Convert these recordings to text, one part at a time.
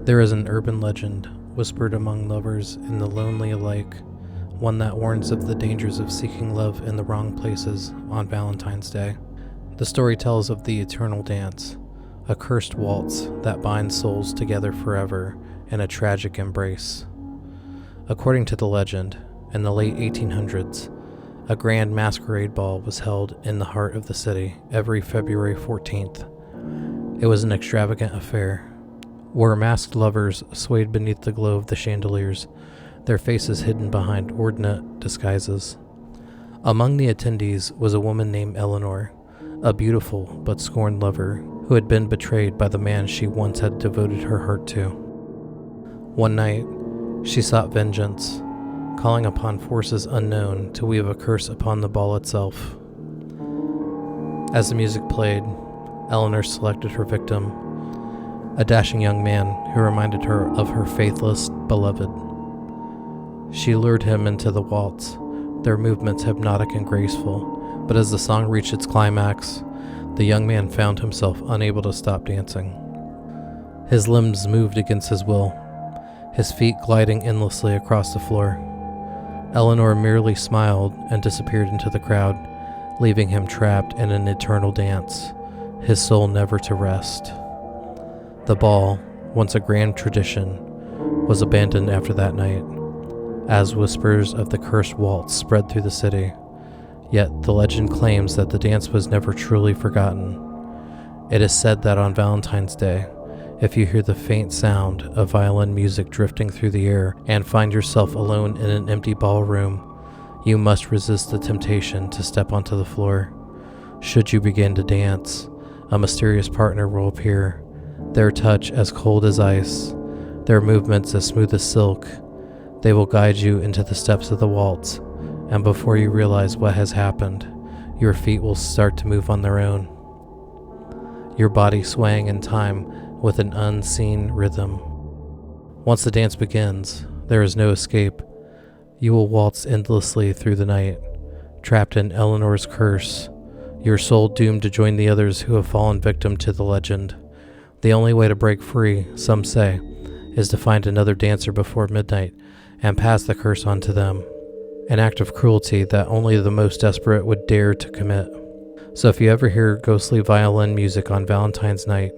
There is an urban legend whispered among lovers in the lonely alike, one that warns of the dangers of seeking love in the wrong places on Valentine's Day. The story tells of the eternal dance, a cursed waltz that binds souls together forever in a tragic embrace. According to the legend, in the late 1800s, a grand masquerade ball was held in the heart of the city every February 14th. It was an extravagant affair, where masked lovers swayed beneath the glow of the chandeliers, their faces hidden behind ordinate disguises. Among the attendees was a woman named Eleanor, a beautiful but scorned lover who had been betrayed by the man she once had devoted her heart to. One night, she sought vengeance, calling upon forces unknown to weave a curse upon the ball itself. As the music played, Eleanor selected her victim, a dashing young man who reminded her of her faithless beloved. She lured him into the waltz, their movements hypnotic and graceful, but as the song reached its climax, the young man found himself unable to stop dancing. His limbs moved against his will, his feet gliding endlessly across the floor. Eleanor merely smiled and disappeared into the crowd, leaving him trapped in an eternal dance, his soul never to rest. The ball, once a grand tradition, was abandoned after that night, as whispers of the cursed waltz spread through the city. Yet the legend claims that the dance was never truly forgotten. It is said that on Valentine's Day, if you hear the faint sound of violin music drifting through the air and find yourself alone in an empty ballroom, you must resist the temptation to step onto the floor. Should you begin to dance, a mysterious partner will appear, their touch as cold as ice, their movements as smooth as silk. They will guide you into the steps of the waltz, and before you realize what has happened, your feet will start to move on their own, your body swaying in time with an unseen rhythm. Once the dance begins, there is no escape. You will waltz endlessly through the night, trapped in Eleanor's curse, your soul doomed to join the others who have fallen victim to the legend. The only way to break free, some say, is to find another dancer before midnight and pass the curse on to them, an act of cruelty that only the most desperate would dare to commit. So if you ever hear ghostly violin music on Valentine's night,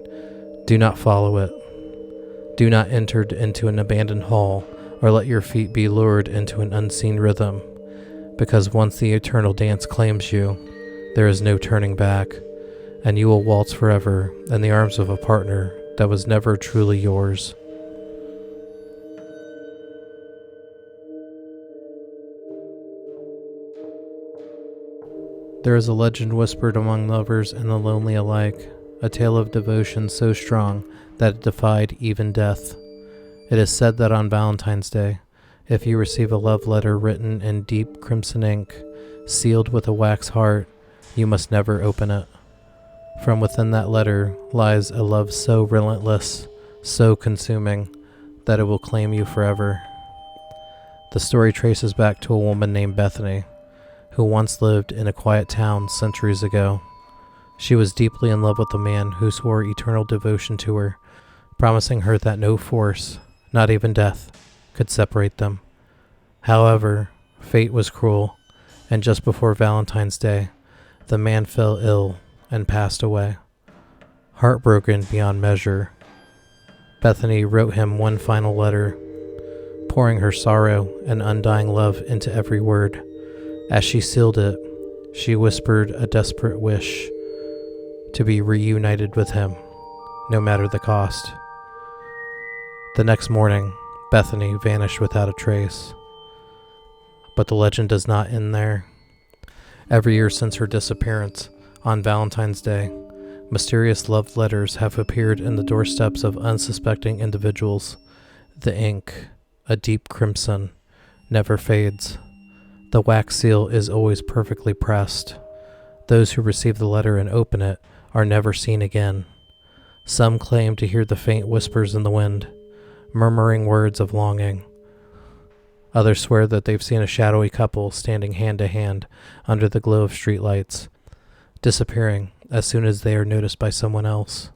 do not follow it. Do not enter into an abandoned hall or let your feet be lured into an unseen rhythm, because once the eternal dance claims you, there is no turning back, and you will waltz forever in the arms of a partner that was never truly yours. There is a legend whispered among lovers and the lonely alike, a tale of devotion so strong that it defied even death. It is said that on Valentine's Day, if you receive a love letter written in deep crimson ink, sealed with a wax heart, you must never open it. From within that letter lies a love so relentless, so consuming, that it will claim you forever. The story traces back to a woman named Bethany, who once lived in a quiet town centuries ago. She was deeply in love with a man who swore eternal devotion to her, promising her that no force, not even death, could separate them. However, fate was cruel, and just before Valentine's Day, the man fell ill and passed away. Heartbroken beyond measure, Bethany wrote him one final letter, pouring her sorrow and undying love into every word. As she sealed it, she whispered a desperate wish to be reunited with him, no matter the cost. The next morning, Bethany vanished without a trace. But the legend does not end there. Every year since her disappearance, on Valentine's Day, mysterious love letters have appeared in the doorsteps of unsuspecting individuals. The ink, a deep crimson, never fades. The wax seal is always perfectly pressed. Those who receive the letter and open it are never seen again. Some claim to hear the faint whispers in the wind, murmuring words of longing. Others swear that they've seen a shadowy couple standing hand to hand under the glow of streetlights, disappearing as soon as they are noticed by someone else.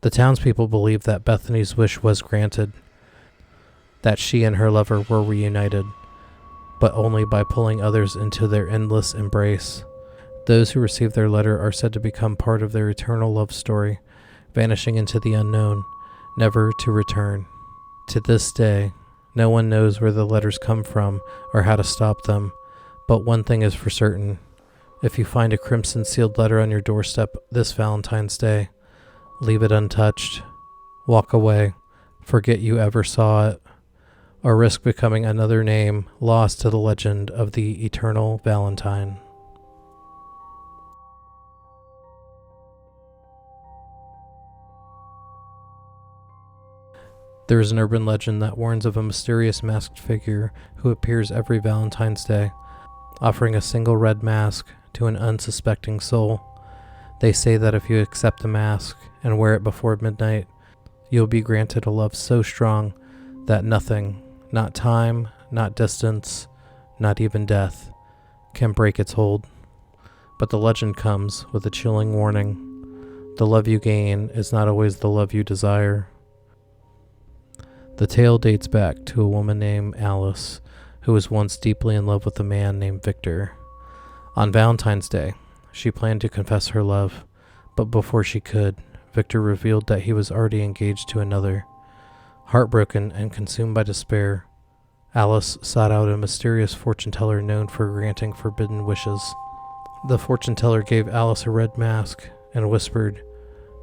The townspeople believe that Bethany's wish was granted, that she and her lover were reunited, but only by pulling others into their endless embrace. Those who receive their letter are said to become part of their eternal love story, vanishing into the unknown, never to return. To this day, no one knows where the letters come from or how to stop them, but one thing is for certain. If you find a crimson sealed letter on your doorstep this Valentine's Day, leave it untouched, walk away, forget you ever saw it, or risk becoming another name lost to the legend of the Eternal Valentine. There is an urban legend that warns of a mysterious masked figure who appears every Valentine's Day, offering a single red mask to an unsuspecting soul. They say that if you accept the mask and wear it before midnight, you'll be granted a love so strong that nothing, not time, not distance, not even death, can break its hold. But the legend comes with a chilling warning. The love you gain is not always the love you desire. The tale dates back to a woman named Alice, who was once deeply in love with a man named Victor. On Valentine's Day, she planned to confess her love, but before she could, Victor revealed that he was already engaged to another. Heartbroken and consumed by despair, Alice sought out a mysterious fortune teller known for granting forbidden wishes. The fortune teller gave Alice a red mask and whispered,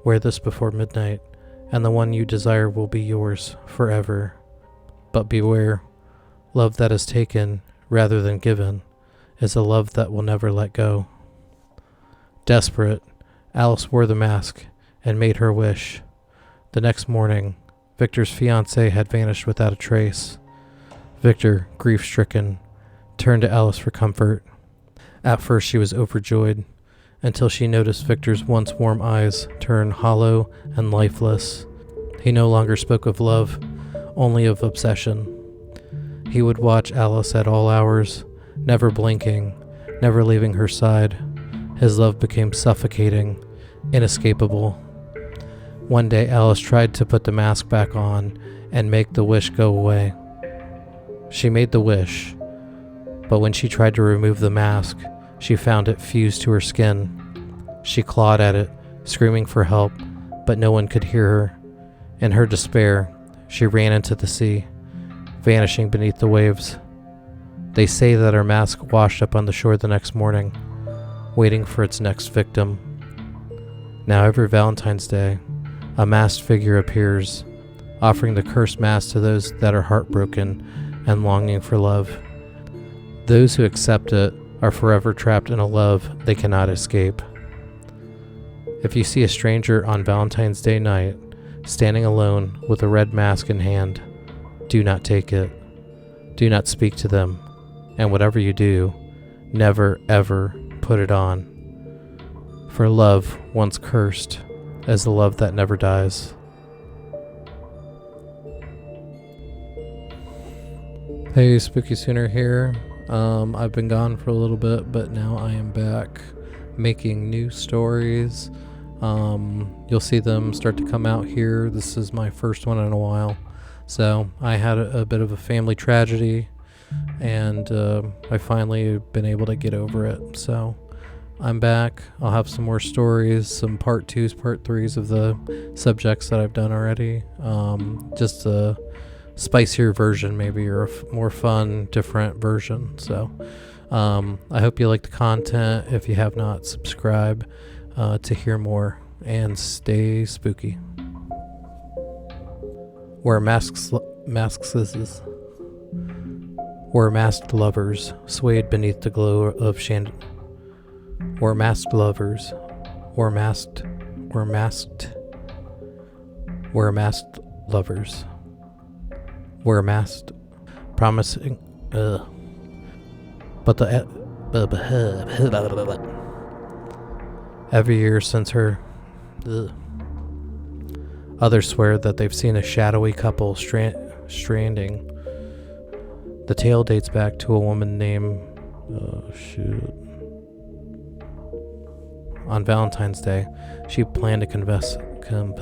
"Wear this before midnight, and the one you desire will be yours forever. But beware, love that is taken rather than given is a love that will never let go." Desperate, Alice wore the mask and made her wish. The next morning, Victor's fiancée had vanished without a trace. Victor, grief-stricken, turned to Alice for comfort. At first she was overjoyed, until she noticed Victor's once warm eyes turn hollow and lifeless. He no longer spoke of love, only of obsession. He would watch Alice at all hours, never blinking, never leaving her side. His love became suffocating, inescapable. One day Alice tried to put the mask back on and make the wish go away. She made the wish, but when she tried to remove the mask, she found it fused to her skin. She clawed at it, screaming for help, but no one could hear her. In her despair, she ran into the sea, vanishing beneath the waves. They say that her mask washed up on the shore the next morning, waiting for its next victim. Now every Valentine's Day, a masked figure appears, offering the cursed mask to those that are heartbroken and longing for love. Those who accept it are forever trapped in a love they cannot escape. If you see a stranger on Valentine's Day night, standing alone with a red mask in hand, do not take it. Do not speak to them. And whatever you do, never ever put it on. For love, once cursed, is the love that never dies. Hey, Spooky Sooner here. I've been gone for a little bit, but now I am back making new stories. You'll see them start to come out here. This is my first one in a while. So I had a bit of a family tragedy, and I finally been able to get over it. So I'm back. I'll have some more stories, some part 2s, part 3s of the subjects that I've done already. Just a spicier version maybe, or a more fun, different version. So I hope you like the content. If you have not, subscribe to hear more, and stay spooky. Where masked lovers swayed beneath the glow of where masked lovers promising but the every year since her others swear that they've seen a shadowy couple stranding. The tale dates back to a woman named on Valentine's Day. She planned to confess Come,